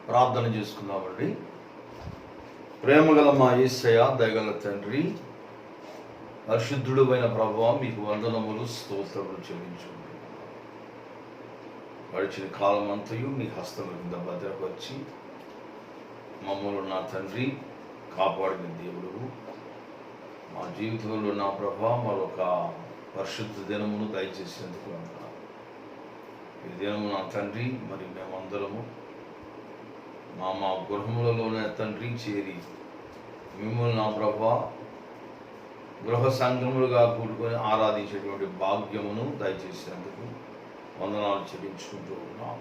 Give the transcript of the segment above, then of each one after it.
ప్రార్థన చేసుకుందామండి. ప్రేమగల మా యేసయ్య, దయగల తండ్రి, పరిశుద్ధుడు అయిన ప్రభువా, మీకు వందనములు స్తోత్రములు చెల్లించుకుంటున్నాను. గడిచిన కాలం అంతయు నీ హస్తం కింద భద్రపరిచి మమ్మల్ని నా తండ్రి కాపాడిన దేవుడు, మా జీవితంలో నా ప్రభా మరొక పరిశుద్ధ దినమును దయచేసేందుకు అంటున్నాను. ఈ దినము నా తండ్రి, మరి మేమందరము మా గృహములలోనే తండ్రి చేరి మిమ్మల్ని నా ప్రభా గృహ సంఘములుగా కూడుకొని ఆరాధించేటువంటి భాగ్యమును దయచేసినందుకు వందనాలు చెల్లించుకుంటూ ఉన్నాం.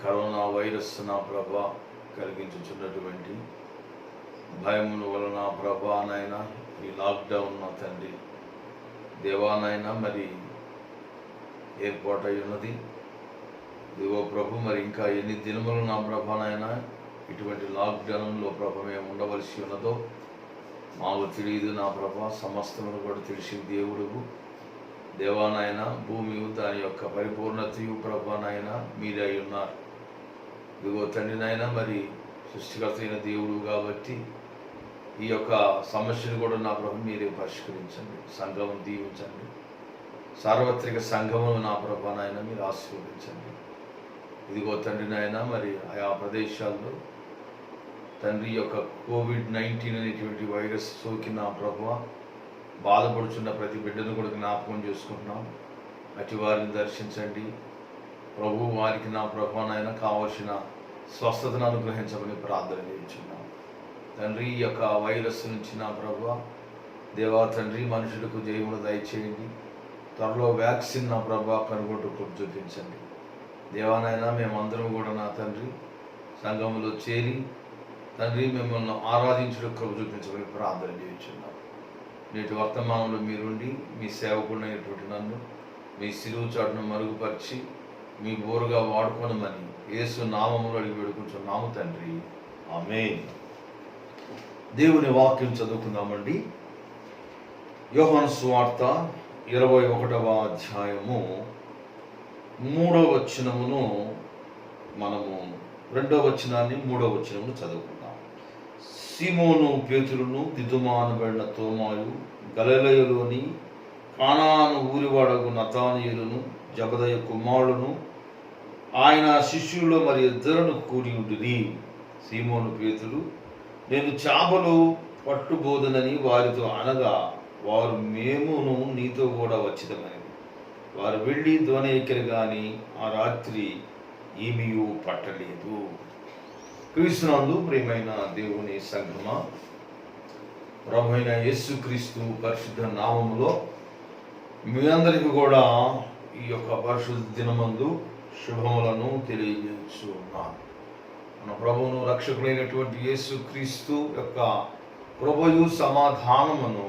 కరోనా వైరస్ నా ప్రభా కలిగించుచున్నటువంటి భయముల వలన ప్రభానైనా ఈ లాక్డౌన్ నా తండ్రి దేవానైనా మరి ఏర్పాటై ఉన్నది. ఇదిగో ప్రభు, మరి ఇంకా ఎన్ని దినములు నా ప్రభానైనా ఇటువంటి లాక్డౌన్లో ప్రభ మేము ఉండవలసి ఉన్నదో మాకు తెలియదు నా ప్రభా. సమస్తమును కూడా తెలిసి దేవుడుగు దేవానైనా భూమి దాని యొక్క పరిపూర్ణతయు ప్రభానైనా మీరే అయి ఉన్నారు. ఇదిగో తండ్రినైనా మరి సృష్టికర్త అయిన దేవుడు కాబట్టి ఈ యొక్క సమస్యను కూడా నా ప్రభు మీరే పరిష్కరించండి. సంఘం దీవించండి. సార్వత్రిక సంఘమును నా ప్రభానైనా మీరు ఆశీర్వదించండి. ఇదిగో తండ్రి నాయన మరి ఆయా ప్రదేశాల్లో తండ్రి యొక్క COVID-19 అనేటువంటి వైరస్ సోకిన ప్రభువ బాధపడుచున్న ప్రతి బిడ్డను కూడా జ్ఞాపకం చేసుకుంటున్నాం. అటు వారిని దర్శించండి ప్రభు. వారికి నా ప్రభునైనా కావలసిన స్వస్థతను అనుగ్రహించమని ప్రార్థన చేయించున్నాం తండ్రి. ఈ యొక్క వైరస్ నుంచి నా ప్రభువ దేవా తండ్రి మనుషులకు జయమును దయచేయండి. త్వరలో వ్యాక్సిన్ నా ప్రభు కనుగొట్టుకు చూపించండి దేవానైనా. మేమందరం కూడా నా తండ్రి సంఘంలో చేరి తండ్రి మిమ్మల్ని ఆరాధించడం కృప చూపించమని ప్రార్థన చేయించున్నాం. నేటి వర్తమానంలో మీరుండి మీ సేవకుడైనటువంటి నన్ను మీ శిలువ చాటును మరుగుపరిచి మీ బోరుగా వాడుకోనమని యేసు నామములో అడిగి వేడుకుంటున్నాము తండ్రి, ఆమేన్. దేవుని వాక్యం చదువుకుందామండి. యోహాను సువార్త 21వ అధ్యాయము 3వ వచనమును మనము 2వ వచనాన్ని 3వ వచనమును చదువుకుందాం. సీమోను పేతురును దిదుమానబడిన తోమాయు గలిలయలోని కానాను ఊరివాడగు నతానీయులను జబదయ కుమారులను ఆయన శిష్యుల్లో మరి ఇద్దరును కూడి ఉండిరి. సీమోను పేతురు, నేను చేపలు పట్టుబోదనని వారితో అనగా వారు మేమును నీతో కూడా వచ్చిదమని. వారు వెళ్ళి దోణ ఎక్కిరు కానీ ఆ రాత్రి ఏమీయూ పట్టలేదు. క్రీస్తునందు ప్రియమైన దేవుని సంఘమా, ప్రభు అయిన యేసుక్రీస్తు పరిశుద్ధ నామములో మీ అందరికీ కూడా ఈ యొక్క పరిశుద్ధ దినమందు శుభములను తెలియజేస్తున్నాను. మన ప్రభువును రక్షకుడైనటువంటి యేసుక్రీస్తు యొక్క కృపయు సమాధానమును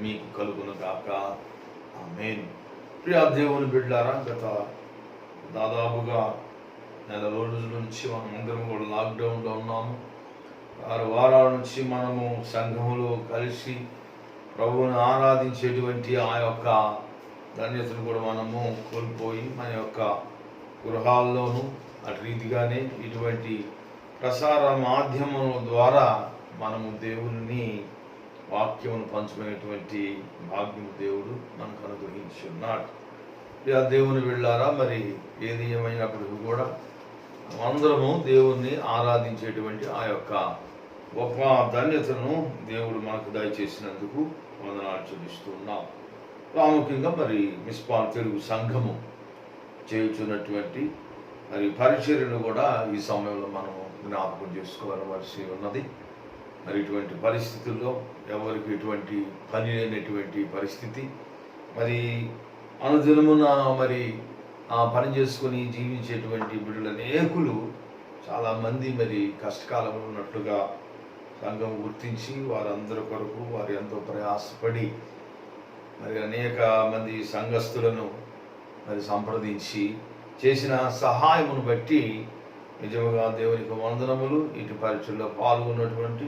మీకు కలుగును గాక, ఆమేన్. ప్రియ దేవుని బిడ్డలారా, గత దాదాపుగా 4 రోజుల నుంచి మనం అందరం కూడా లాక్డౌన్లో ఉన్నాము. 6 వారాల నుంచి మనము సంఘములో కలిసి ప్రభువుని ఆరాధించేటువంటి ఆ యొక్క ధన్యతను కూడా మనము కోల్పోయి మన యొక్క గృహాల్లోనూ అటు రీతిగానే ఇటువంటి ప్రసార మాధ్యమం ద్వారా మనము దేవుని వాక్యమును పంచుకునేటువంటి భాగ్యము దేవుడు మనకు అనుగ్రహించి ఉన్నాడు. దేవుని వెళ్ళారా, మరి ఏది ఏమైనప్పటికీ కూడా అందరము దేవుణ్ణి ఆరాధించేటువంటి ఆ యొక్క గొప్ప ధన్యతను దేవుడు మనకు దయచేసినందుకు వందనాలు చెల్లిస్తున్నాం. ప్రాముఖ్యంగా మరి మిస్పాన్ తెలుగు సంఘము చేయుచున్నటువంటి మరి పరిచర్యను కూడా ఈ సమయంలో మనము జ్ఞాపకం చేసుకోవలసి ఉన్నది. మరి ఇటువంటి పరిస్థితుల్లో ఎవరికి ఎటువంటి పని లేనటువంటి పరిస్థితి, మరి అనుదినమున మరి ఆ పని చేసుకొని జీవించేటువంటి బిడ్డలు అనేకులు చాలామంది మరి కష్టకాలంలో ఉన్నట్లుగా సంఘం గుర్తించి వారందరి కొరకు వారు ఎంతో ప్రయాసపడి మరి అనేక మంది సంఘస్థులను మరి సంప్రదించి చేసిన సహాయమును బట్టి నిజముగా దేవునికి వందనములు. ఇటు పరీక్షల్లో పాల్గొన్నటువంటి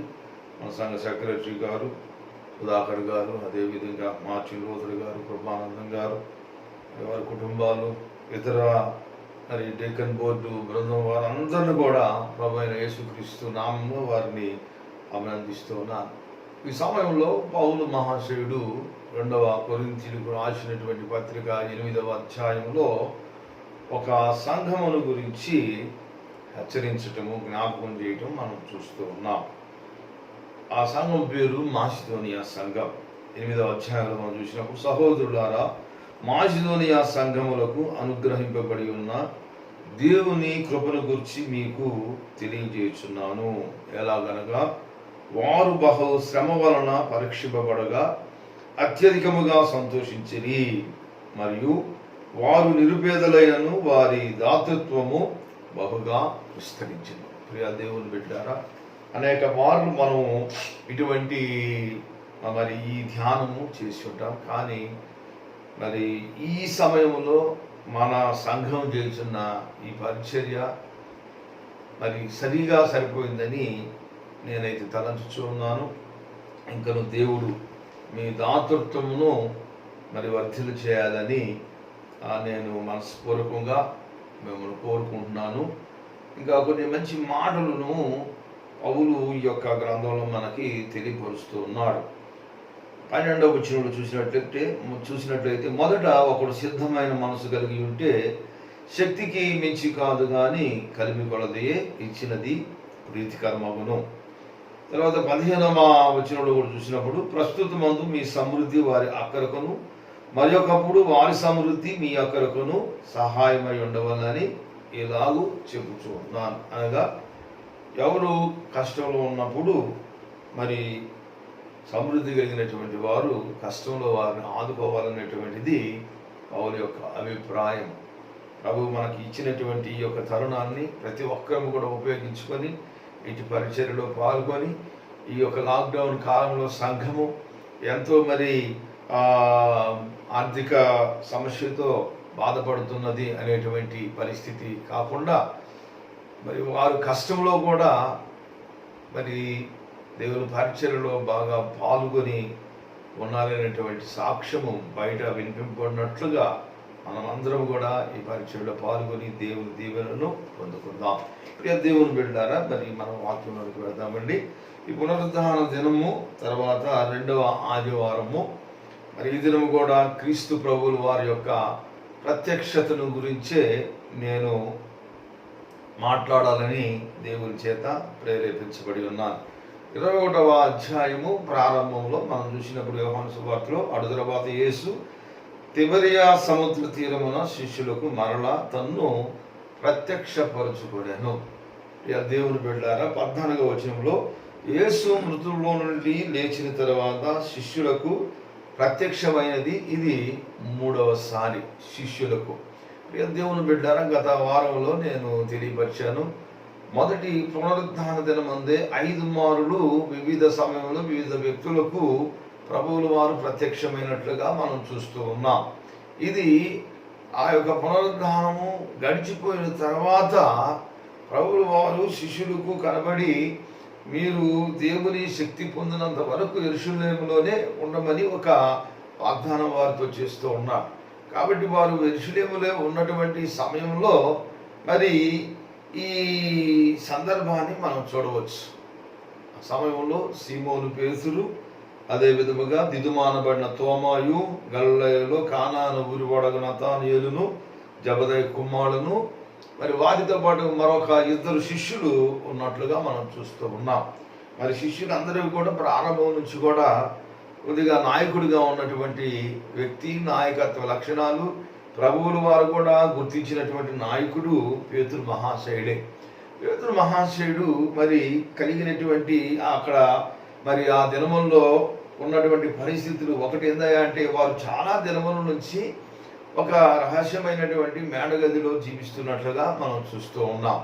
మన సంఘ సెక్రటరీ గారు సుధాకర్ గారు, అదేవిధంగా మార్చి లోతుడు గారు, కృపానందం గారు, వారి కుటుంబాలు, ఇతర మరి డేకన్ బోర్డు బృందం వారందరిని కూడా ప్రభు అయిన యేసుక్రీస్తు నామంలో వారిని అభినందిస్తూ ఉన్నాను. ఈ సమయంలో పౌలు మహాశయుడు 2వ కొరింథీయులకు రాసినటువంటి పత్రిక 8వ అధ్యాయంలో ఒక సంఘమును గురించి హెచ్చరించటము, జ్ఞాపకం చేయటం మనం చూస్తూ ఉన్నాం. ఆ సంఘం పేరు మాసిదోనియా సంఘం. 8వ అధ్యాయంలో మనం చూసినప్పుడు, సహోదరులారా, మాసిదోనియా సంఘములకు అనుగ్రహింపబడి ఉన్న దేవుని కృపను గురించి మీకు తెలియజేస్తున్నాను. ఎలాగనగా, వారు బహు శ్రమ వలన పరీక్షింపబడగా అత్యధికముగా సంతోషించిరి, మరియు వారు నిరుపేదలైనను వారి దాతృత్వము బహుగా విస్తరించింది. ప్రియ దేవుని బిడ్డారా, అనేక మార్లు మనం ఇటువంటి ఈ ధ్యానము చేసి ఉంటాం. కానీ మరి ఈ సమయంలో మన సంఘం చేస్తున్న ఈ పరిచర్య మరి సరిగా సరిపోయిందని నేనైతే తలంచుచూ ఉన్నాను. ఇంకను దేవుడు మీ దాతృత్వమును మరి వర్ధిల్లు చేయాలని నేను మనస్పూర్వకంగా మిమ్మల్ని కోరుకుంటున్నాను. ఇంకా కొన్ని మంచి మాటలను పౌలు ఈ యొక్క గ్రంథంలో మనకి తెలియపరుస్తూ ఉన్నాడు. 12వ వచనంలో చూసినట్లయితే మొదట ఒకడు సిద్ధమైన మనసు కలిగి ఉంటే శక్తికి మించి కాదు కానీ కలిమి కొలదే ఇచ్చినది ప్రీతికరమగును. తర్వాత 15వ వచనంలో కూడా చూసినప్పుడు, ప్రస్తుతమందు మీ సమృద్ధి వారి అక్కరకును మరి ఒకప్పుడు వారి సమృద్ధి మీ అక్కరకును సహాయమై ఉండవాలని ఇలాగూ చెబుతూ ఉన్నాను. అనగా ఎవరు కష్టంలో ఉన్నప్పుడు మరి సమృద్ధి కలిగినటువంటి వారు కష్టంలో వారిని ఆదుకోవాలనేటువంటిది పౌలు యొక్క అభిప్రాయం. ప్రభు మనకి ఇచ్చినటువంటి ఈ యొక్క తరుణాన్ని ప్రతి ఒక్కరూ కూడా ఉపయోగించుకొని ఇటు పరిచర్యలో పాల్గొని ఈ యొక్క లాక్డౌన్ కాలంలో సంఘము ఎంతో మరి ఆర్థిక సమస్యతో బాధపడుతున్నది అనేటువంటి పరిస్థితి కాకుండా మరి వారు కష్టంలో కూడా మరి దేవుని పరిచర్యలో బాగా పాల్గొని ఉన్నారనేటువంటి సాక్ష్యము బయట వినిపింపబడినట్లుగా మనమందరం కూడా ఈ పరిచర్యలో పాల్గొని దేవుని దీవెనను పొందుకుందాం. ప్రియ దేవుని బిడ్డారా, మరి మనం వాక్యంలోకి వెళ్దామండి. ఈ పునరుద్ధాన దినము తర్వాత 2వ ఆదివారము. మరి ఈ దినము కూడా క్రీస్తు ప్రభువులు వారి యొక్క ప్రత్యక్షతను గురించే నేను మాట్లాడాలని దేవుని చేత ప్రేరేపించబడి ఉన్నాను. 21వ అధ్యాయము ప్రారంభంలో మనం చూసినప్పుడు యోహాను సువార్తలో, అటు తర్వాత యేసు తిబెరియా సముద్ర తీరమున శిష్యులకు మరలా తన్ను ప్రత్యక్షపరచుకొనెను. దేవుని బిడ్డారా, 14వ వచనంలో యేసు మృతుల్లో నుండి లేచిన తర్వాత శిష్యులకు ప్రత్యక్షమైనది ఇది 3వసారి శిష్యులకు. దేవుని బిడ్డారా, గత వారంలో నేను తెలియపరిచాను. మొదటి పునరుద్ధాన దినమందే 5 మారులు వివిధ సమయంలో వివిధ వ్యక్తులకు ప్రభువుల వారు ప్రత్యక్షమైనట్లుగా మనం చూస్తూ ఉన్నాం. ఇది ఆ యొక్క పునరుద్ధానము గడిచిపోయిన తర్వాత ప్రభువుల వారు శిష్యులకు కనబడి, మీరు దేవుని శక్తి పొందినంత వరకు యెరూషలేములోనే ఉండమని ఒక వాగ్దానం వారితో చేస్తూ ఉన్నారు. కాబట్టి వారు యెరూషలేములో ఉన్నటువంటి సమయంలో మరి ఈ సందర్భాన్ని మనం చూడవచ్చు. ఆ సమయంలో సీమోను పేతురు, అదే విధముగా దిదుమానబడిన తోమాయు, గలిలయలో కానాను ఊరివాడగు నతానయేలును, జబదయి కుమారులను, మరి వారితో పాటు మరొక 2 శిష్యులు ఉన్నట్లుగా మనం చూస్తూ ఉన్నాం. మరి శిష్యులు అందరూ కూడా ప్రారంభం నుంచి కూడా కొద్దిగా నాయకుడిగా ఉన్నటువంటి వ్యక్తి, నాయకత్వ లక్షణాలు ప్రభువుల వారు కూడా గుర్తించినటువంటి నాయకుడు పేతురు మహాశయుడే. పేతురు మహాశయుడు మరి కలిగినటువంటి అక్కడ మరి ఆ దినముల్లో ఉన్నటువంటి పరిస్థితులు ఒకటి ఏందయ్యా అంటే, వారు చాలా దినముల నుంచి ఒక రహస్యమైనటువంటి మేడగదిలో జీవిస్తున్నట్లుగా మనం చూస్తూ ఉన్నాం.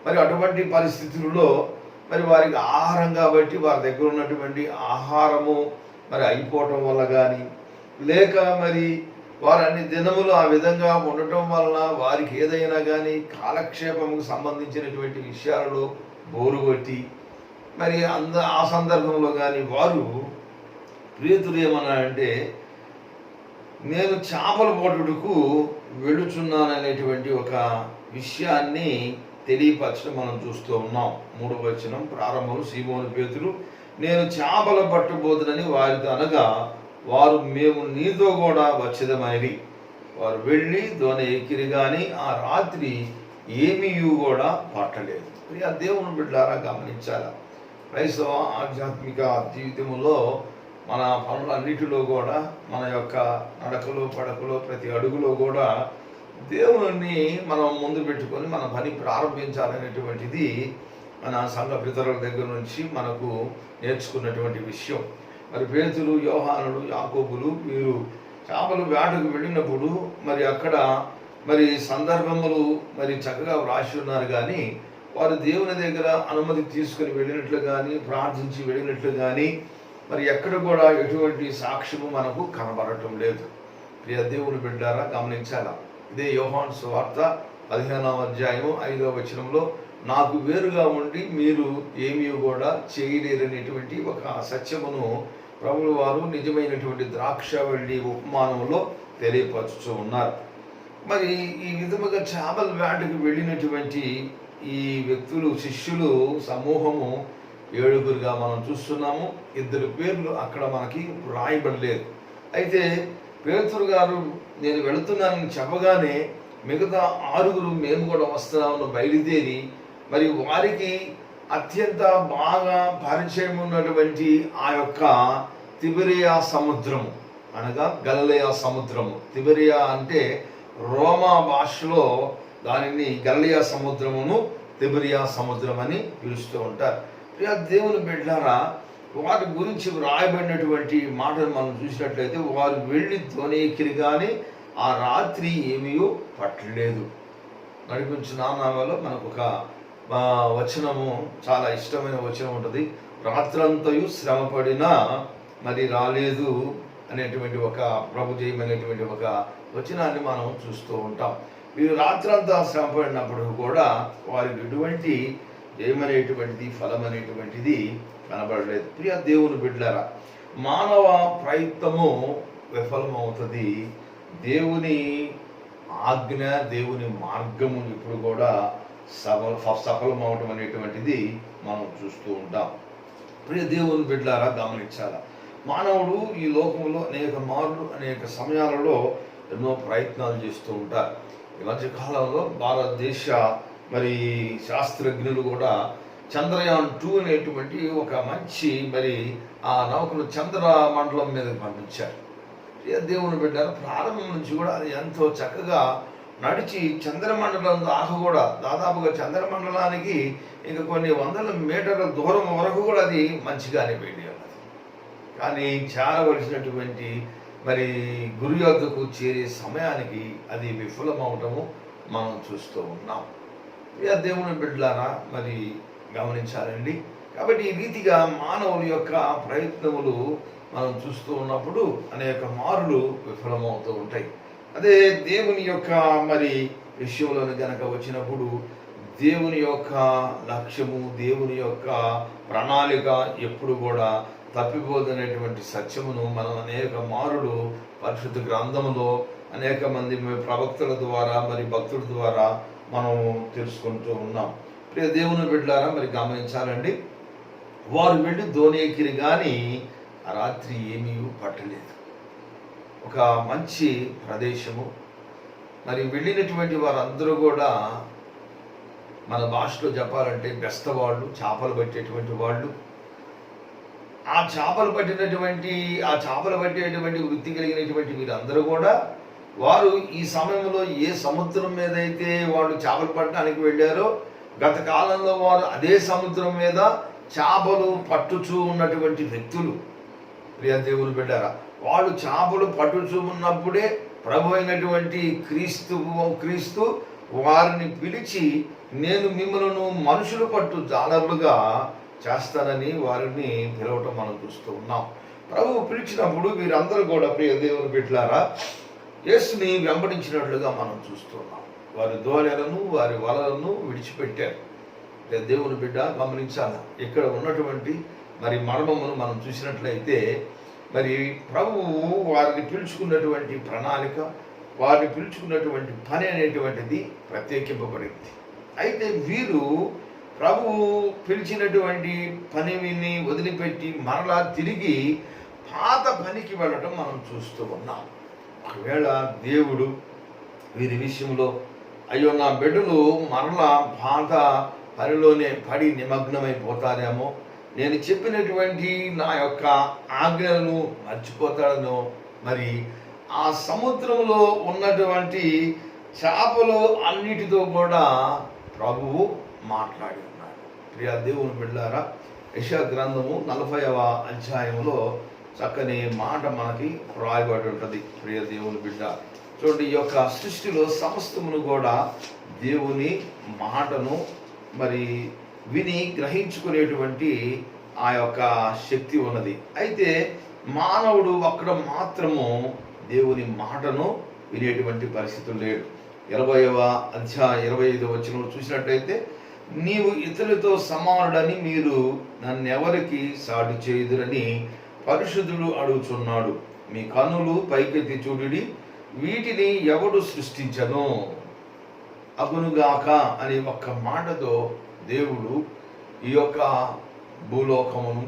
మరి అటువంటి పరిస్థితుల్లో మరి వారికి ఆహారం కాబట్టి వారి దగ్గర ఉన్నటువంటి ఆహారము మరి అయిపోవటం వల్ల కానీ, లేక మరి వారు అన్ని దినములు ఆ విధంగా ఉండటం వలన వారికి ఏదైనా కానీ కాలక్షేపముకు సంబంధించినటువంటి విషయాలలో బోరుగొట్టి మరి ఆ సందర్భంలో కానీ వారు పేతురు ఏమన్నాడంటే, నేను చేపల పట్టుటకు వెళుచున్నాననేటువంటి ఒక విషయాన్ని తెలియపరచడం మనం చూస్తూ ఉన్నాం. 3వ వచనం ప్రారంభంలో సీమోను పేతురు, నేను చేపల పట్టబోదునని వారితో అనగా, వారు మేము నీతో కూడా వచ్చేదమైనవి. వారు వెళ్ళి దోణ ఎక్కిరి గాని ఆ రాత్రి ఏమీ కూడా పట్టలేదు. ప్రియ దేవుని బిడ్డలారా, గమనించాలా, క్రైస్తవ ఆధ్యాత్మిక జీవితంలో మన పనులన్నిటిలో కూడా, మన యొక్క నడకలో పడకలో ప్రతి అడుగులో కూడా దేవుని మనం ముందు పెట్టుకొని మన పని ప్రారంభించాలనేటువంటిది మన సంఘ పితరుల దగ్గర నుంచి మనకు నేర్చుకున్నటువంటి విషయం. మరి పేతురు, యోహానులు, యాకోబులు వీరు చేపలు వేటకు వెళ్ళినప్పుడు మరి అక్కడ మరి సందర్భములు మరి చక్కగా వ్రాసి ఉన్నారు. కానీ వారు దేవుని దగ్గర అనుమతి తీసుకుని వెళ్ళినట్లు కానీ, ప్రార్థించి వెళ్ళినట్లు కానీ మరి ఎక్కడ కూడా ఎటువంటి సాక్ష్యము మనకు కనబడటం లేదు. ప్రియ దేవుని బిడ్డారా, గమనించాలా, ఇదే యోహాను సువార్త 15వ అధ్యాయం 5వ వచనంలో, నాకు వేరుగా ఉండి మీరు ఏమీ కూడా చేయలేరనేటువంటి ఒక సత్యమును ప్రభువు వారు నిజమైనటువంటి ద్రాక్షవల్లి ఉపమానంలో తెలియపరుస్తూ ఉన్నారు. మరి ఈ విధముగా చేపల వేటకు వెళ్ళినటువంటి ఈ వ్యక్తులు, శిష్యులు సమూహము 7గురుగా మనం చూస్తున్నాము. 2 పేర్లు అక్కడ మనకి రాయబడలేదు. అయితే పేతురు గారు నేను వెళుతున్నానని చెప్పగానే మిగతా 6గురు మేము కూడా వస్తున్నామని బయలుదేరి మరి వారికి అత్యంత బాగా పరిచయం ఉన్నటువంటి ఆ యొక్క తిబెరియా సముద్రము, అనగా గలిలయ సముద్రము. తిబెరియా అంటే రోమా భాషలో దానిని గలిలయ సముద్రమును తిబెరియా సముద్రం అని పిలుస్తూ ఉంటారు. దేవుని బిడ్డలారా, వాటి గురించి రాయబడినటువంటి మాటలు మనం చూసినట్లయితే, వారు వెళ్ళి ధ్వనేకిరి కానీ ఆ రాత్రి ఏమీ పట్టలేదు. నడిపించిన నామాలో మనకు ఒక వచనము, చాలా ఇష్టమైన వచనం ఉంటుంది, రాత్రంతయు శ్రమపడినా మరి రాలేదు అనేటువంటి ఒక ప్రభు జయమైనటువంటి ఒక వచనాన్ని మనం చూస్తూ ఉంటాం. వీరు రాత్రంతా శ్రమపడినప్పుడు కూడా వారికి ఎటువంటి జయమనేటువంటిది, ఫలం అనేటువంటిది కనబడలేదు. ప్రియ దేవుని బిడ్డలారా, మానవ ప్రయత్నము విఫలమవుతుంది. దేవుని ఆజ్ఞ, దేవుని మార్గము ఇప్పుడు కూడా సఫలమవటం అనేటువంటిది మనం చూస్తూ ఉంటాం. ప్రియ దేవుని బిడ్డలారా, గమనించాల, మానవుడు ఈ లోకంలో అనేక మార్లు, అనేక సమయాలలో ఎన్నో ప్రయత్నాలు చేస్తూ ఉంటారు. ఈ మధ్య కాలంలో భారతదేశ మరి శాస్త్రజ్ఞులు కూడా చంద్రయాన్ 2 అనేటువంటి ఒక మంచి మరి ఆ నౌకను చంద్ర మండలం మీద పంపించారు. దేవుని బిడ్డ, ప్రారంభం నుంచి కూడా అది ఎంతో చక్కగా నడిచి చంద్రమండలం దాకా కూడా, దాదాపుగా చంద్రమండలానికి ఇంకా కొన్ని వందల మీటర్ల దూరం వరకు కూడా అది మంచిగానే వెళ్ళి ఉన్నది. కానీ చేరవలసినటువంటి మరి గురి యొద్దకు చేరే సమయానికి అది విఫలమవటము మనం చూస్తూ ఉన్నాం. దేవుని బిడ్డలారా, మరి గమనించాలండి. కాబట్టి ఈ రీతిగా మానవుల యొక్క ప్రయత్నములు మనం చూస్తూ ఉన్నప్పుడు అనేక మారులు విఫలమవుతూ ఉంటాయి. అదే దేవుని యొక్క మరి విషయంలోని గనక వచ్చినప్పుడు, దేవుని యొక్క లక్ష్యము, దేవుని యొక్క ప్రణాళిక ఎప్పుడు కూడా తప్పిపోదనేటువంటి సత్యమును మనం అనేక మారులు పరిశుద్ధ గ్రంథములో అనేక మంది ప్రవక్తల ద్వారా మరి భక్తుల ద్వారా మనం తెలుసుకుంటూ ఉన్నాం. ప్రియ దేవుని బిడ్డలారా, మరి గమనించాలండి, వారు వెళ్ళి దోణి ఎక్కిరి కానీ ఆ రాత్రి ఏమీ పట్టలేదు. ఒక మంచి ప్రదేశము. మరి వెళ్ళినటువంటి వారందరూ కూడా మన భాషలో చెప్పాలంటే బెస్తవాళ్ళు, చేపలు పట్టేటువంటి వాళ్ళు. ఆ చేపలు పట్టేటువంటి వృత్తి కలిగినటువంటి వీరందరూ కూడా వారు ఈ సమయంలో ఏ సముద్రం మీద అయితే వాళ్ళు చేపలు పట్టడానికి వెళ్ళారో, గత కాలంలో వారు అదే సముద్రం మీద చేపలు పట్టుచూ ఉన్నటువంటి వ్యక్తులు. ప్రియ దేవుని బిడ్డారా, వాళ్ళు చేపలు పట్టుచూ ఉన్నప్పుడే ప్రభు అయినటువంటి క్రీస్తు వారిని పిలిచి, నేను మిమ్మల్ని మనుషులు పట్టు జాలర్లుగా చేస్తానని వారిని పిలవటం మనం చూస్తూ ఉన్నాం. ప్రభువు పిలిచినప్పుడు వీరందరూ కూడా ప్రియ దేవుని బిడ్డలారా యేసుని వెంబడించినట్లుగా మనం చూస్తున్నాం. వారి దోణెలను, వారి వలలను విడిచిపెట్టారు. దేవుని బిడ్డ, గమనించాలి, ఇక్కడ ఉన్నటువంటి మరి మర్మమును మనం చూసినట్లయితే, మరి ప్రభువు వారిని పిలుచుకున్నటువంటి ప్రణాళిక, వారిని పిలుచుకున్నటువంటి పని అనేటువంటిది ప్రత్యేకింపబడింది. అయితే వీరు ప్రభువు పిలిచినటువంటి పనిని వదిలిపెట్టి మరలా తిరిగి పాత పనికి వెళ్ళడం మనం చూస్తూ ఉన్నాం. ఒకవేళ దేవుడు వీరి విషయంలో అయ్యో నా బిడ్డలు మరలా పాత పనిలోనే పడి నిమగ్నమైపోతారేమో, నేను చెప్పినటువంటి నా యొక్క ఆజ్ఞలను మర్చిపోతాడనో, మరి ఆ సముద్రంలో ఉన్నటువంటి చేపలు అన్నిటితో కూడా ప్రభువు మాట్లాడి ఉన్నాడు. ప్రియ దేవుని బిడ్డలారా, యెషయా గ్రంథము 40వ అధ్యాయంలో చక్కని మాట మనకి రాయబడి ఉంటుంది. ప్రియ దేవుని బిడ్డ చూడండి, ఈ యొక్క సృష్టిలో సమస్తమును కూడా దేవుని మాటను మరి విని గ్రహించుకునేటువంటి ఆ యొక్క శక్తి ఉన్నది. అయితే మానవుడు అక్కడ మాత్రము దేవుని మాటను వినేటువంటి పరిస్థితులు లేడు. 20వ అధ్యాయం 25వ వచనంలో చూసినట్టయితే, నీవు ఇతరులతో సమానుడని మీరు నన్నెవరికి సాటి చేయుదురని పరిశుద్ధుడు అడుగుచున్నాడు. మీ కన్నులు పైకెత్తి చూడుడి, వీటిని ఎవడు సృష్టించను అగునుగాక అని ఒక్క మాటతో దేవుడు ఈ యొక్క భూలోకమును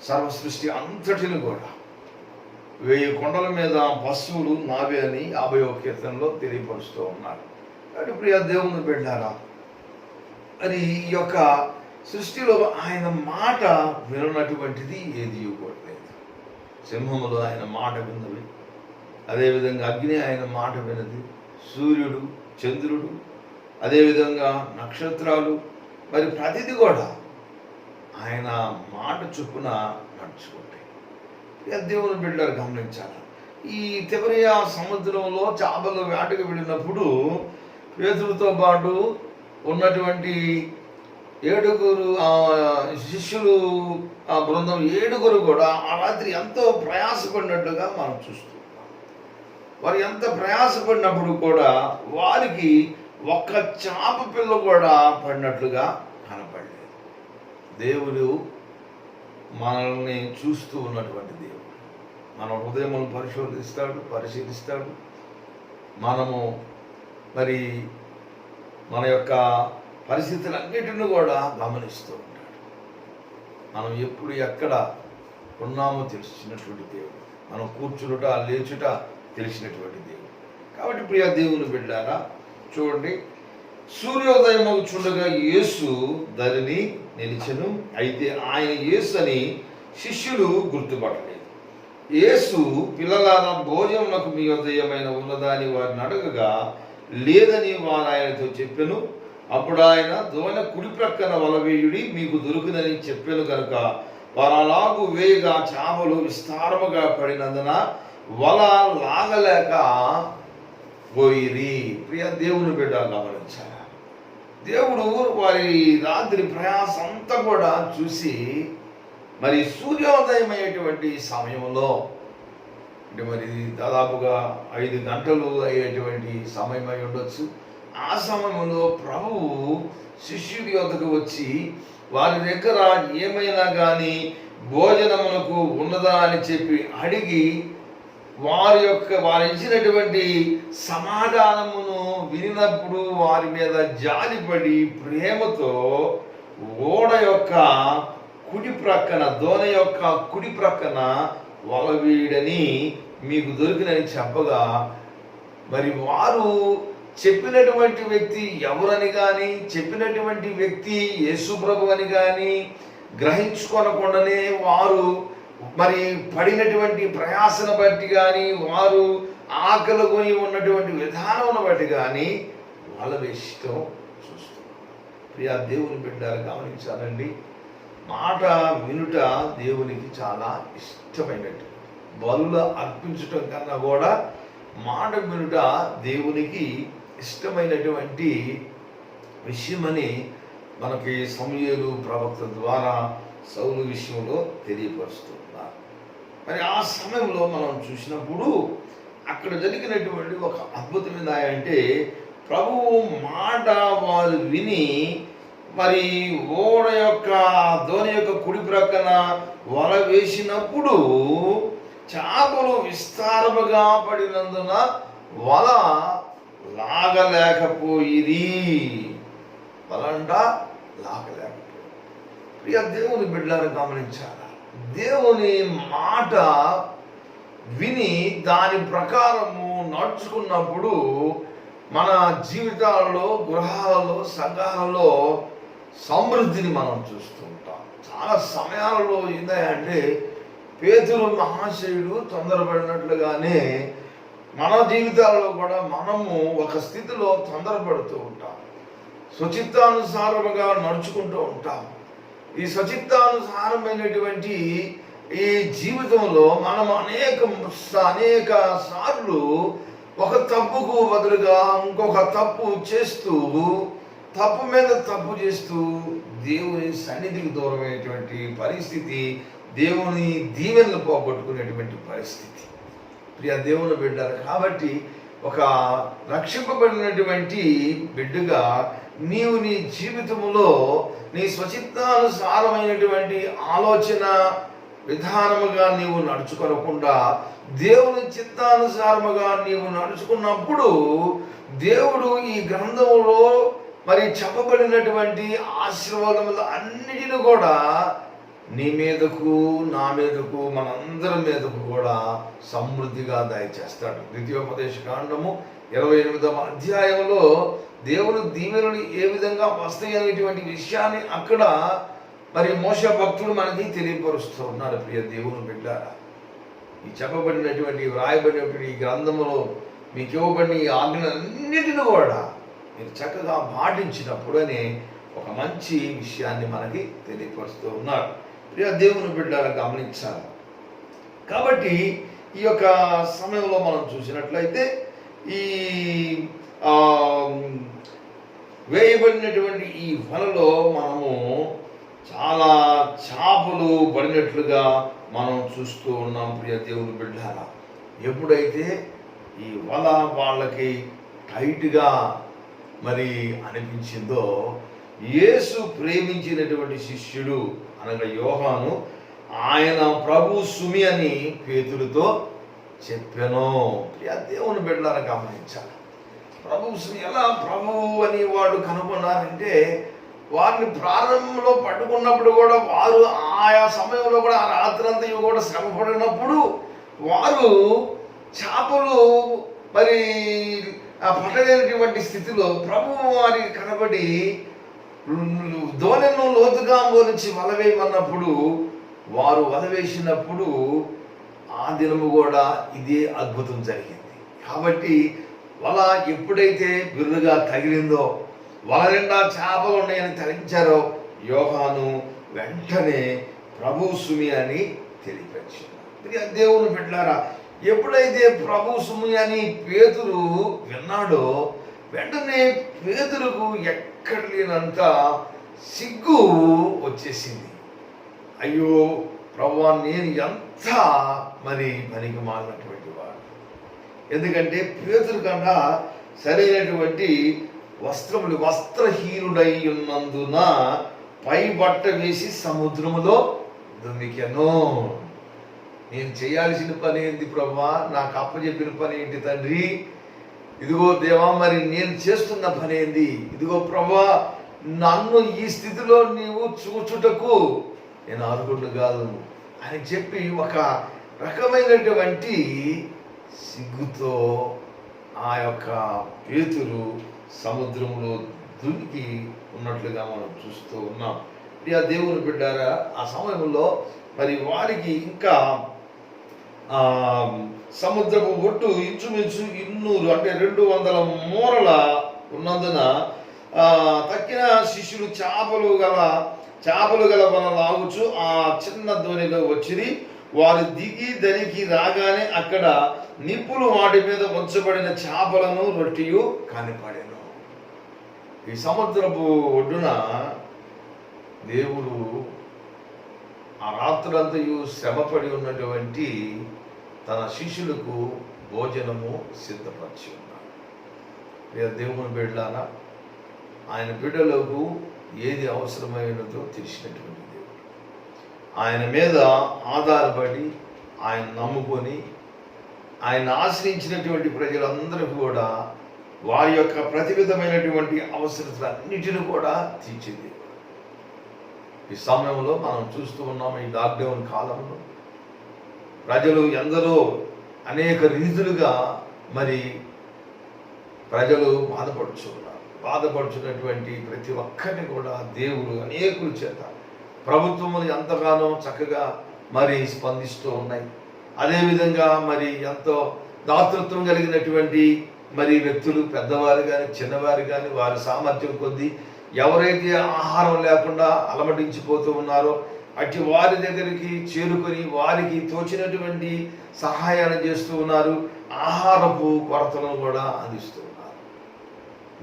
సర్వ సృష్టి అంతటిని కూడా 1000 కొండల మీద పశువులు నావే అని 50వ కీర్తనలో తెలియపరుస్తూ ఉన్నారు. కాబట్టి ప్రియ దేవుని బిడ్డారా, అది ఈ యొక్క సృష్టిలో ఆయన మాట విననటువంటిది ఏది కూడా లేదు. సింహములు ఆయన మాట విన్నవి, అదేవిధంగా అగ్ని ఆయన మాట వినది, సూర్యుడు, చంద్రుడు, అదేవిధంగా నక్షత్రాలు, మరి ప్రతిది కూడా ఆయన మాట చొప్పున నడుచుకుంటాయి. దేవుని బిడ్డలు గమనించాలి. ఈ తిబెరియా సముద్రంలో చేపలు వేటకు వెళ్ళినప్పుడు పేతురుతో పాటు ఉన్నటువంటి 7 శిష్యులు ఆ బృందం 7 కూడా ఆ రాత్రి ఎంతో ప్రయాసపడినట్టుగా మనం చూస్తున్నాం. వారు ఎంత ప్రయాసపడినప్పుడు కూడా వారికి ఒక్క చేప పిల్ల కూడా పడినట్లుగా కనపడలేదు. దేవుడు మనల్ని చూస్తూ ఉన్నటువంటి దేవుడు మన హృదయములను పరిశీలిస్తాడు. మనము మరి మన యొక్క పరిస్థితులన్నిటిని కూడా గమనిస్తూ ఉంటాడు. మనం ఎప్పుడు ఎక్కడ ఉన్నామో తెలిసినటువంటి దేవుడు, మనం కూర్చునుట లేచుట తెలిసినటువంటి దేవుడు. కాబట్టి ప్రియ దేవుని బిడ్డారా, చూడండి, సూర్యోదయం అవుచుండగా యేసు ధరిని నిలిచెను. అయితే ఆయన యేసు అని శిష్యులు గుర్తుపట్టలేదు. యేసు, పిల్లలారా, భోజనమునకు మీ వద్ద ఏమైనా ఉన్నదా అని వారిని అడగగా లేదని వారు ఆయనతో చెప్పెను. అప్పుడు ఆయన, దోణ కుడి ప్రక్కన వల వేయుడి, మీకు దొరుకునని చెప్పాను కనుక వారు అలాగూ వేయగా చేపలు విస్తారముగా పడినందున వల లాగలేక పోయిరి. ప్రియ దేవుని బిడ్డ గమనించాలి, దేవుడు వారి రాత్రి ప్రయాస అంతా కూడా చూసి మరి సూర్యోదయం అయ్యేటువంటి సమయంలో, అంటే మరి దాదాపుగా 5 గంటలు అయ్యేటువంటి సమయం అయి ఉండొచ్చు, ఆ సమయంలో ప్రభువు శిష్యుడి వద్దకు వచ్చి వారి దగ్గర ఏమైనా కానీ భోజనమునకు ఉన్నదా అని చెప్పి అడిగి వారు ఇచ్చినటువంటి సమాధానమును వినినప్పుడు వారి మీద జాలిపడి ప్రేమతో ఓడ యొక్క కుడి ప్రక్కన, దోణ యొక్క కుడి ప్రక్కన వల వేయడని మీకు దొరికినని చెప్పగా, మరి వారు చెప్పినటువంటి వ్యక్తి ఎవరని కానీ, చెప్పినటువంటి వ్యక్తి యేసు ప్రభు అని కానీ గ్రహించుకోనకుండానే వారు మరి పడినటువంటి ప్రయాసను బట్టి కానీ, వారు ఆకలి కొని ఉన్నటువంటి విధానం బట్టి కానీ వాళ్ళ ఇష్టం చూస్తున్నారు. ప్రియ దేవుని బిడ్డలు గమనించాలండి, మాట వినుట దేవునికి చాలా ఇష్టమైనట్టు. బలుల అర్పించటం కన్నా కూడా మాట వినుట దేవునికి ఇష్టమైనటువంటి విషయమని మనకి సమూయేలు ప్రవక్త ద్వారా సౌలు విషయంలో తెలియపరుస్తున్నారు. మరి ఆ సమయంలో మనం చూసినప్పుడు అక్కడ జరిగినటువంటి ఒక అద్భుతం ఏంటంటే, ప్రభువు మాట వారు విని మరి ఓడ యొక్క దోణి యొక్క కుడి ప్రక్కన వల వేసినప్పుడు చేపలు విస్తారముగా పడినందున వల లాగలేకపోయిరి. వలంట లాగలేకపోయి. ప్రియ దేవుని బిడ్డలను గమనించాలా, దేవుని మాట విని దాని ప్రకారము నడుచుకున్నప్పుడు మన జీవితాలలో, గృహాలలో, సంఘాలలో సమృద్ధిని మనం చూస్తుంటాం. చాలా సమయాలలో ఏంటంటే పేతురు మహాశయుడు తొందరపడినట్లుగానే మన జీవితాలలో కూడా మనము ఒక స్థితిలో తొందరపడుతూ ఉంటాం. స్వచిత్తానుసారముగా నడుచుకుంటూ ఉంటాం. ఈ స్వచిత్తానుసారమైనటువంటి ఈ జీవితంలో మనం అనేక సార్లు ఒక తప్పుకు బదులుగా ఇంకొక తప్పు చేస్తూ, తప్పు మీద తప్పు చేస్తూ దేవుని సన్నిధికి దూరమైనటువంటి పరిస్థితి, దేవుని దీవెనలు పోగొట్టుకునేటువంటి పరిస్థితి. ప్రియ దేవుని బిడ్డలు, కాబట్టి ఒక రక్షింపబడినటువంటి బిడ్డగా నీవు నీ జీవితంలో నీ స్వచిత్తానుసారమైనటువంటి ఆలోచన విధానముగా నీవు నడుచుకోకుండా దేవుని చిత్తానుసారముగా నీవు నడుచుకున్నప్పుడు దేవుడు ఈ గ్రంథంలో మరి చెప్పబడినటువంటి ఆశీర్వాదములు అన్నిటిని కూడా నీ మీదకు, నా మీదకు, మనందరి మీదకు కూడా సమృద్ధిగా దయచేస్తాడు. ద్వితీయోపదేశ కాండము 28వ అధ్యాయంలో దేవుని దీవెనలు ఏ విధంగా వస్తాయి అనేటువంటి విషయాన్ని అక్కడ మరి మోషే భక్తుడు మనకి తెలియపరుస్తూ ఉన్నారు. ప్రియ దేవుని బిడ్డారా, ఈ చెప్పబడినటువంటి వ్రాయబడినటువంటి ఈ గ్రంథంలో మీకు ఇవ్వబడిన ఈ ఆజ్ఞలన్నిటిని కూడా మీరు చక్కగా పాటించినప్పుడు అనే ఒక మంచి విషయాన్ని మనకి తెలియపరుస్తూ ఉన్నారు. ప్రియ దేవుని బిడ్డలు గమనించాలి. కాబట్టి ఈ యొక్క సమయంలో మనం చూసినట్లయితే ఈ వేయబడినటువంటి ఈ వలలో మనము చాలా చేపలు పడినట్లుగా మనం చూస్తూ ఉన్నాం. ప్రియ దేవుని బిడ్డలారా, ఎప్పుడైతే ఈ వల వాళ్ళకి టైట్గా మరి అనిపించిందో, యేసు ప్రేమించినటువంటి శిష్యుడు అనగా యోహాను, ఆయన ప్రభు సుమి అని పేతురుతో చెప్పాను. ప్రియ దేవుని బిడ్డలారా గమనించాలి. ప్రభు సుమి ఎలా ప్రభువు అని వాడు కనుగొన్నారంటే, వారిని ప్రారంభంలో పట్టుకున్నప్పుడు కూడా వారు ఆయా సమయంలో కూడా ఆ రాత్రంతా కూడా శ్రమ పడినప్పుడు వారు చేపలు మరి పట్టలేనటువంటి స్థితిలో ప్రభువు వారికి కనబడి దోణెను లోతుగా నుంచి వలవేయమన్నప్పుడు వారు వలవేసినప్పుడు ఆ దినము కూడా ఇదే అద్భుతం జరిగింది. కాబట్టి వల ఎప్పుడైతే బిర్రుగా తగిలిందో, వల నిండా చేపలు ఉన్నాయని తరించారో, యోహాను వెంటనే ప్రభు సుమి అని తెలియపరిచారు. దేవుని బిడ్డలారా, ఎప్పుడైతే ప్రభు సుమి అని పేతురు విన్నాడో, వెంటనే పేతురుకు ఎక్కడ లేనంత సిగ్గు వచ్చేసింది. అయ్యో ప్రభువా, నేను ఎంత మరి పనికి మాలినటువంటి వాడు. ఎందుకంటే పేతురు కన్నా సరైనటువంటి వస్త్రహీనుడై ఉన్నందున పై బట్ట వేసి సముద్రములో దుమికెను. నేను చేయాల్సిన పని ఏంటి ప్రభువా, నాకు అప్పచెప్పిన పని ఏంటి తండ్రి? ఇదిగో దేవా, మరి నేను చేస్తున్న పని ఏంది? ఇదిగో ప్రభువా, నన్ను ఈ స్థితిలో నీవు చూచుటకు నేను అర్హుడు కాదు అని చెప్పి ఒక రకమైనటువంటి సిగ్గుతో ఆ యొక్క పేతురు సముద్రంలో దునికి ఉన్నట్లుగా మనం చూస్తూ ఉన్నాం. ఇక దేవుని బిడ్డారా, ఆ సమయంలో మరి వారికి ఇంకా సముద్రపు ఒట్టు ఇంచుమించు 200 అంటే 200 మూరల ఉన్నందున తక్కిన శిష్యులు చేపలు గల వల లాగుచు ఆ చిన్న ధోనిలో వచ్చిరి. వారు దిగి దరికి రాగానే అక్కడ నిప్పులు వాటి మీద ఉంచబడిన చేపలను రొట్టెయు కనపడెను. ఈ సముద్రపు ఒడ్డున దేవుడు ఆ రాత్రంతయు శ్రమపడి ఉన్నటువంటి తన శిష్యులకు భోజనము సిద్ధపరిచి ఉన్నాడు. దేవుని బిడ్డలారా, ఆయన బిడ్డలకు ఏది అవసరమైనదో తెలిసినటువంటి దేవుడు. ఆయన మీద ఆధారపడి ఆయన నమ్ముకొని ఆయన ఆశ్రయించినటువంటి ప్రజలందరూ కూడా వారి యొక్క ప్రతి విధమైనటువంటి అవసరతలన్నిటిని కూడా తీర్చింది. ఈ సమయంలో మనం చూస్తూ ఉన్నాం, ఈ లాక్డౌన్ కాలంలో ప్రజలు ఎందరో అనేక రీతులుగా మరి ప్రజలు బాధపడుచున్నటువంటి ప్రతి ఒక్కరిని కూడా దేవుడు అనేకుల చేత ప్రభుత్వములు ఎంతగానో చక్కగా మరి స్పందిస్తూ ఉన్నాయి. అదేవిధంగా మరి ఎంతో దాతృత్వం కలిగినటువంటి మరి వ్యక్తులు, పెద్దవారు కానీ చిన్నవారు కానీ వారి సామర్థ్యం కొద్దీ ఎవరైతే ఆహారం లేకుండా అలమటించిపోతూ ఉన్నారో అటు వారి దగ్గరికి చేరుకొని వారికి తోచినటువంటి సహాయాలు చేస్తూ ఉన్నారు. ఆహారపు కొరతలను కూడా అందిస్తూ ఉన్నారు.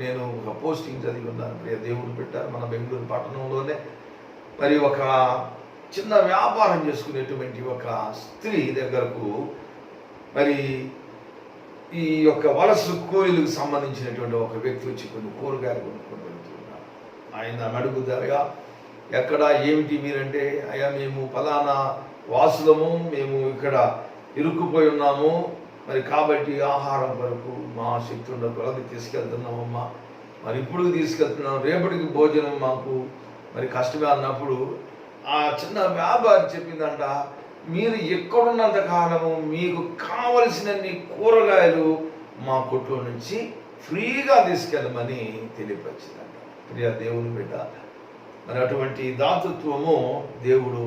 నేను ఒక పోస్టింగ్ చదివి ఉన్నాను, ప్రియ దేవుడు పెట్టారు, మన బెంగళూరు పట్టణంలోనే మరి ఒక చిన్న వ్యాపారం చేసుకునేటువంటి ఒక స్త్రీ దగ్గరకు మరి ఈ యొక్క వలస కూలీలకు సంబంధించినటువంటి ఒక వ్యక్తి వచ్చి కొన్ని కూరగాయలు కొనుక్కొని వెళ్తున్నారు. ఆయన అడుగుతారుగా, ఎక్కడ ఏమిటి మీరంటే, అయ్యా మేము ఫలానా వాసులము, మేము ఇక్కడ ఇరుక్కుపోయి ఉన్నాము, మరి కాబట్టి ఆహారం వరకు మా శక్తి ఉన్న కొలది తీసుకెళ్తున్నామమ్మా, మరి ఇప్పుడు తీసుకెళ్తున్నాం, రేపటికి భోజనం మాకు మరి కష్టమే అన్నప్పుడు ఆ చిన్న వ్యాపారి చెప్పిందంట, మీరు ఎక్కడున్నంత కాలము మీకు కావలసినన్ని కూరగాయలు మా కొట్లో నుంచి ఫ్రీగా తీసుకెళ్ళమని తెలియపరిచిందంట. ప్రియ దేవుని బిడ్డ, మరి అటువంటి దాతృత్వము దేవుడు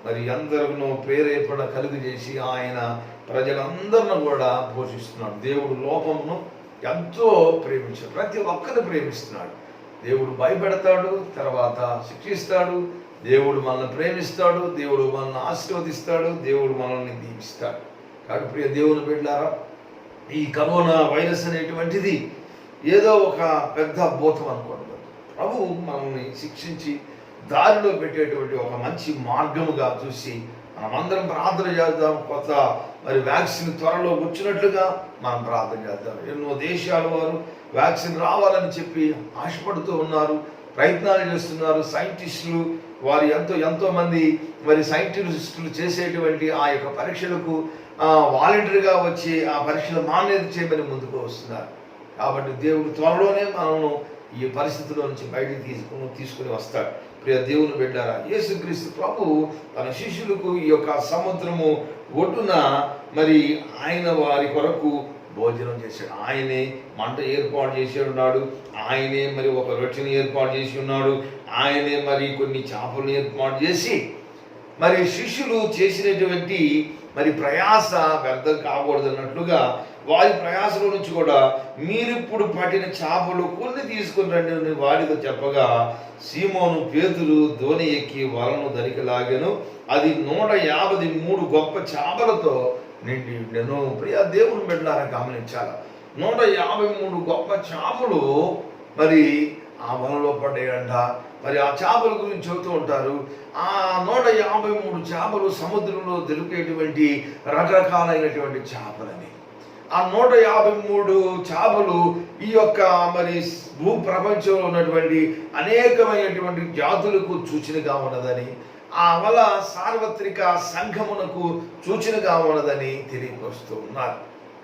మరి అందరినో ప్రేరేపణ కలుగజేసి ఆయన ప్రజలందరిని కూడా పోషిస్తున్నాడు. దేవుడు లోకమును ఎంతో ప్రేమించాడు, ప్రతి ఒక్కరిని ప్రేమిస్తున్నాడు. దేవుడు భయపెడతాడు, తర్వాత శిక్షిస్తాడు. దేవుడు మనల్ని ప్రేమిస్తాడు, దేవుడు మనల్ని ఆశీర్వదిస్తాడు, దేవుడు మనల్ని దీవిస్తాడు. కాబట్టి ప్రియ దేవుని బిడ్డలారా, ఈ కరోనా వైరస్ అనేటువంటిది ఏదో ఒక పెద్ద భూతం అనుకోండి. ప్రభు మనల్ని శిక్షించి దారిలో పెట్టేటువంటి ఒక మంచి మార్గముగా చూసి మనమందరం ప్రార్థన చేద్దాం. కొత్త మరి వ్యాక్సిన్ త్వరలో వచ్చినట్లుగా మనం ప్రార్థన చేద్దాం. ఎన్నో దేశాల వారు వ్యాక్సిన్ రావాలని చెప్పి ఆశపడుతూ ఉన్నారు, ప్రయత్నాలు చేస్తున్నారు. సైంటిస్టులు వారు ఎంతో మంది మరి సైంటిస్టులు చేసేటువంటి ఆ యొక్క పరీక్షలకు వాలంటరీగా వచ్చి ఆ పరీక్షలు మాన్యత చేయమని ముందుకు వస్తున్నారు. కాబట్టి దేవుడు త్వరలోనే మనము ఈ పరిస్థితుల్లో నుంచి బయటికి తీసుకుని వస్తాడు. ప్రియ దేవుని బిడ్డారా, యేసుక్రీస్తు ప్రభు తన శిష్యులకు ఈ యొక్క సముద్రము ఒడ్డున మరి ఆయన వారి కొరకు భోజనం చేశాడు. ఆయనే మంట ఏర్పాటు చేసి ఉన్నాడు, ఆయనే మరి ఒక రొట్టెని ఏర్పాటు చేసి ఉన్నాడు, ఆయనే మరి కొన్ని చేపలను ఏర్పాటు చేసి మరి శిష్యులు చేసినటువంటి మరి ప్రయాస వ్యర్థం కాకూడదు అన్నట్లుగా వారి ప్రయాసల నుంచి కూడా మీరిప్పుడు పట్టిన చేపలు కొన్ని తీసుకుని రండి అని వారితో చెప్పగా, సీమోను పేతురు దోణి ఎక్కి వలను దరికి లాగాను. అది 153 గొప్ప చేపలతో నిండి ఉండెను. ప్రియ దేవుని బిడ్డలారా, గమనించాలి, 153 గొప్ప చేపలు మరి ఆ వలలో పడ్డాయంట. మరి ఆ చేపల గురించి చెబుతూ ఉంటారు. ఆ 153 చేపలు సముద్రంలో దొరికేటువంటి రకరకాలైనటువంటి చేపలని. ఆ 153 చేపలు ఈ యొక్క మరి భూ ప్రపంచంలో ఉన్నటువంటి అనేకమైనటువంటి జాతులకు సూచనగా ఉన్నదని, ఆ వల సార్వత్రిక సంఘమునకు సూచనగా ఉన్నదని తెలియపరుస్తూ ఉన్నారు.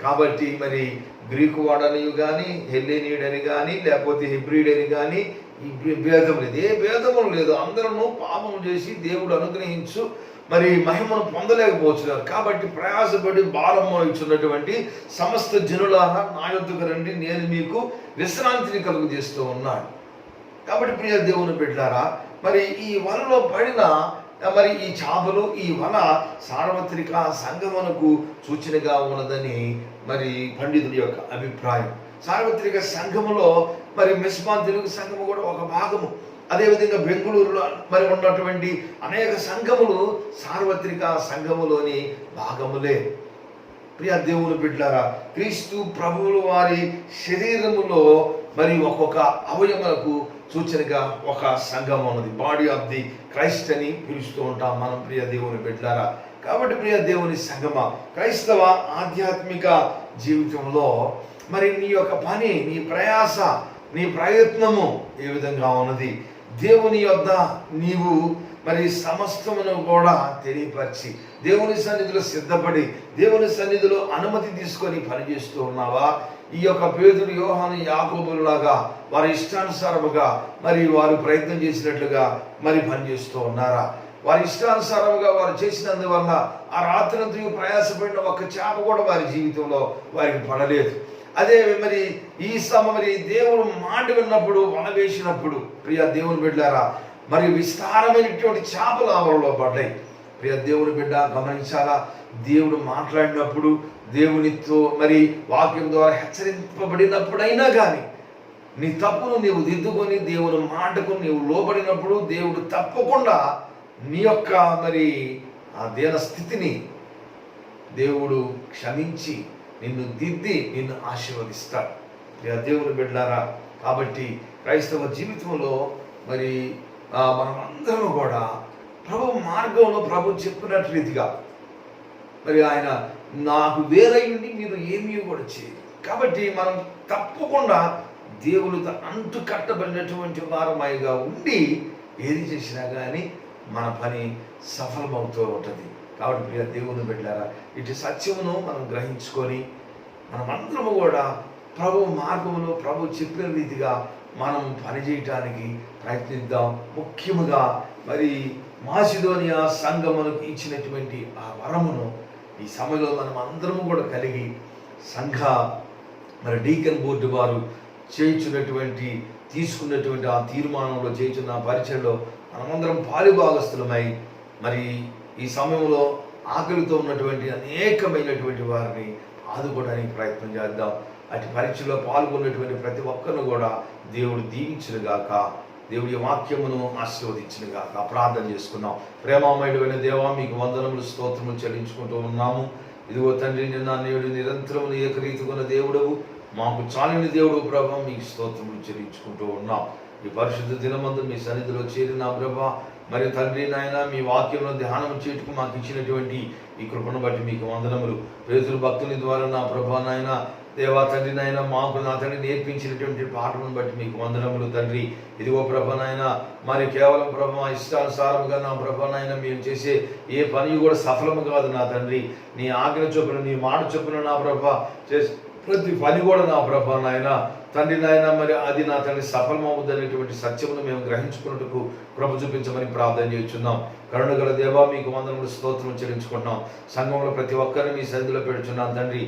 కాబట్టి మరి గ్రీకు వాడని కానీ, హెల్లెనీయుడని కానీ, లేకపోతే హెబ్రీడ్ అని కానీ ఈ భేదం లేదు, ఏ భేదము లేదు. అందరూ పాపము చేసి దేవుడు అనుగ్రహించు మరి మహిమను పొందలేకపోతున్నారు. కాబట్టి ప్రయాసపడి భారం ఇచ్చినటువంటి సమస్త జనులారా నా యొద్దకు రండి, నేను మీకు విశ్రాంతిని కలుగు చేస్తూ ఉన్నాడు. కాబట్టి ప్రియ దేవుని బిడ్డలారా, మరి ఈ వలలో పడిన మరి ఈ చేపలు, ఈ వల సార్వత్రిక సంగమునకు సూచనగా ఉన్నదని మరి పండితుడి యొక్క అభిప్రాయం. సార్వత్రిక సంఘములో మరి మిస్మాన్ తెలుగు సంఘము కూడా ఒక భాగము. అదేవిధంగా బెంగళూరులో మరి ఉన్నటువంటి అనేక సంఘములు సార్వత్రిక సంఘములోని భాగములే. ప్రియ దేవుని బిడ్డలారా, క్రీస్తు ప్రభువుల వారి శరీరములో మరి ఒక్కొక్క అవయములకు సూచనగా ఒక సంఘం ఉన్నది. బాడీ ఆఫ్ ది క్రైస్ట్ అని పిలుస్తూ ఉంటాం మనం, ప్రియ దేవుని బిడ్డలారా. కాబట్టి ప్రియ దేవుని సంఘమా, క్రైస్తవ ఆధ్యాత్మిక జీవితంలో మరి నీ యొక్క పని, నీ ప్రయాస, నీ ప్రయత్నము ఏ విధంగా ఉన్నది? దేవుని యొద్ద నీవు మరి సమస్తమును కూడా తెలియపరిచి దేవుని సన్నిధిలో సిద్ధపడి దేవుని సన్నిధిలో అనుమతి తీసుకొని పనిచేస్తూ ఉన్నావా? ఈ యొక్క పేతురు, యోహాను, యాకోబులాగా వారి ఇష్టానుసారముగా మరి వారు ప్రయత్నం చేసినట్లుగా మరి పనిచేస్తూ ఉన్నారా? వారి ఇష్టానుసారముగా వారు చేసినందువల్ల ఆ రాత్రంతా ప్రయాసపడిన ఒక్క చేప కూడా వారి జీవితంలో వారికి పడలేదు. అదే మరి ఈ మరి దేవుడు మాట విన్నప్పుడు, వల వేసినప్పుడు ప్రియ దేవుని బిడ్డారా, మరి విస్తారమైనటువంటి చేపలు ఆవరణలో పడ్డాయి. ప్రియ దేవుని బిడ్డ గమనించాలా, దేవుడు మాట్లాడినప్పుడు, దేవునితో మరి వాక్యం ద్వారా హెచ్చరింపబడినప్పుడైనా కానీ నీ తప్పును నీవు దిద్దుకొని దేవుని మాటకు నీవు లోబడినప్పుడు దేవుడు తప్పకుండా నీ యొక్క మరి ఆ దీన స్థితిని దేవుడు క్షమించి నిన్ను దిద్ది నిన్ను ఆశీర్వదిస్తాడు. దేవుని బిడ్డలారా, కాబట్టి క్రైస్తవ జీవితంలో మరి మనం అందరం కూడా ప్రభు మార్గంలో ప్రభు చెప్పినట్టు రీతిగా మరి ఆయన నాకు వేరయ్యుండి మీరు ఏమీ కూడా చేయరు. కాబట్టి మనం తప్పకుండా దేవునితో అంటు కట్టబడినటువంటి వారమైగా ఉండి ఏది చేసినా కానీ మన పని సఫలమవుతూ ఉంటుంది. కాబట్టి ప్రియ దేవుని బిడ్డలారా, ఇటు సత్యమును మనం గ్రహించుకొని మనమందరము కూడా ప్రభు మార్గంలో ప్రభు చెప్పిన రీతిగా మనం పనిచేయటానికి ప్రయత్నిద్దాం. ముఖ్యముగా మరి మాసిదోనియా సంఘమునకు ఇచ్చినటువంటి ఆ వరమును ఈ సమయంలో మనం అందరము కూడా కలిగి సంఘ మరి డీకన్ బోర్డు వారు తీసుకున్నటువంటి ఆ తీర్మానంలో చేయుచున్న పరిచయలో మనమందరం పాలుభాగస్తులమై మరి ఈ సమయంలో ఆకలితో ఉన్నటువంటి అనేకమైనటువంటి వారిని ఆదుకోవడానికి ప్రయత్నం చేద్దాం. అటు పరీక్షలో పాల్గొన్నటువంటి ప్రతి ఒక్కరిని కూడా దేవుడు దీవించునుగాక, దేవుడి వాక్యమును ఆశీర్వదించునుగాక. ప్రార్థన చేసుకున్నాం. ప్రేమామయుడైన దేవా, మీకు వందనములు స్తోత్రములు చెల్లించుకుంటూ ఉన్నాము. ఇదిగో తండ్రి, నిన్న నేడు నిరంతరము ఏకరీతికున్న దేవుడవు, మాకు చాలిన దేవుడు ప్రభా, మీకు స్తోత్రములు చెల్లించుకుంటూ ఉన్నాం. ఈ పరిశుద్ధ దినమందు మీ సన్నిధిలో చేరిన ప్రభా, మరి తండ్రి నాయన మీ వాక్యంలో ధ్యానం చేటుకు మాకు ఇచ్చినటువంటి ఈ కృపను బట్టి మీకు వందనములు. పేతురు భక్తుని ద్వారా నా ప్రభా నాయన దేవా తండ్రి నాయన మాకు నా తండ్రి నేర్పించినటువంటి పాఠమును బట్టి మీకు వందనములు తండ్రి. ఇదిగో ప్రభా నాయన మరి కేవలం ప్రభా ఇష్టానుసారముగా నా ప్రభా నాయన మేము చేసే ఏ పని కూడా సఫలము కాదు నా తండ్రి. నీ ఆజ్ఞ చొప్పున, నీ మాట చొప్పున నా ప్రభా చేసే ప్రతి పని కూడా నా ప్రభా నాయన తండ్రి నాయన మరి అది నా తండ్రి సఫలమవుద్ది అనేటువంటి సత్యమును మేము గ్రహించుకున్నట్టుకు కృప చూపించమని ప్రార్థన చేస్తున్నాం. కరుణగల దేవా, మీకు వందనములు స్తోత్రం చెల్లించుకుంటున్నాం. సంఘంలో ప్రతి ఒక్కరిని మీ సన్నిధిలో పెడుచున్నాం తండ్రి.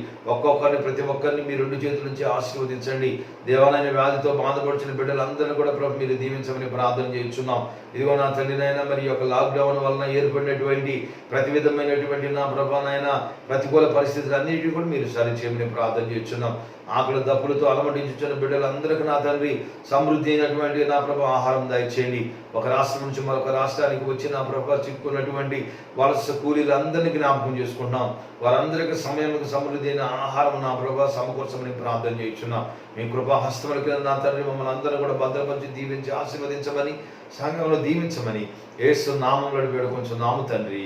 ప్రతి ఒక్కరిని మీ రెండు చేతుల నుంచి ఆశీర్వదించండి. దేవాలైన వ్యాధితో బాధపడుచున్న బిడ్డలందరినీ కూడా ప్రభు మీరు దీవించమని ప్రార్థన చేస్తున్నాం. ఇదిగో నా తండ్రినైనా మరి యొక్క లాక్డౌన్ వలన ఏర్పడినటువంటి ప్రతి విధమైనటువంటి నా ప్రభానైనా ప్రతికూల పరిస్థితులు అన్నిటికీ కూడా మీరు సరిచేయమని ప్రార్థన చేస్తున్నాం. ఆకలి దప్పులతో అలమటించున్న బిడ్డలందరికీ నా తండ్రి సమృద్ధి అయినటువంటి నా ప్రభు ఆహారం దయచేయండి. ఒక రాష్ట్రం నుంచి మరొక రాష్ట్రానికి వచ్చి నా ప్రభు చిక్కున్నటువంటి వలస కూలీలందరినీ జ్ఞాపకం చేసుకుంటున్నాం. వారందరికీ సమయానికి సమృద్ధి అయిన ఆహారం నా ప్రభు సమకూర్చమని ప్రార్థన చేస్తున్నాం. మీ కృపా హస్తముల కింద నా తండ్రి మమ్మల్ని అందరూ కూడా భద్రపరిచి దీవించి ఆశీర్వదించమని, సంఘంలో దీవించమని యేసు నామములో వేడుకొంచున్నాము తండ్రి.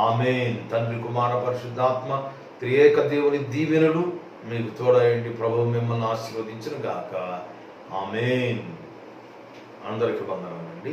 ఆమేన్. తండ్రి, కుమార, పరిశుద్ధాత్మ త్రియేక దేవుని దీవెనలు మీకు తోడయండి. ప్రభు మిమ్మల్ని ఆశీర్వదించును గాక. ఆమేన్. అందరికీ వందనాలండి.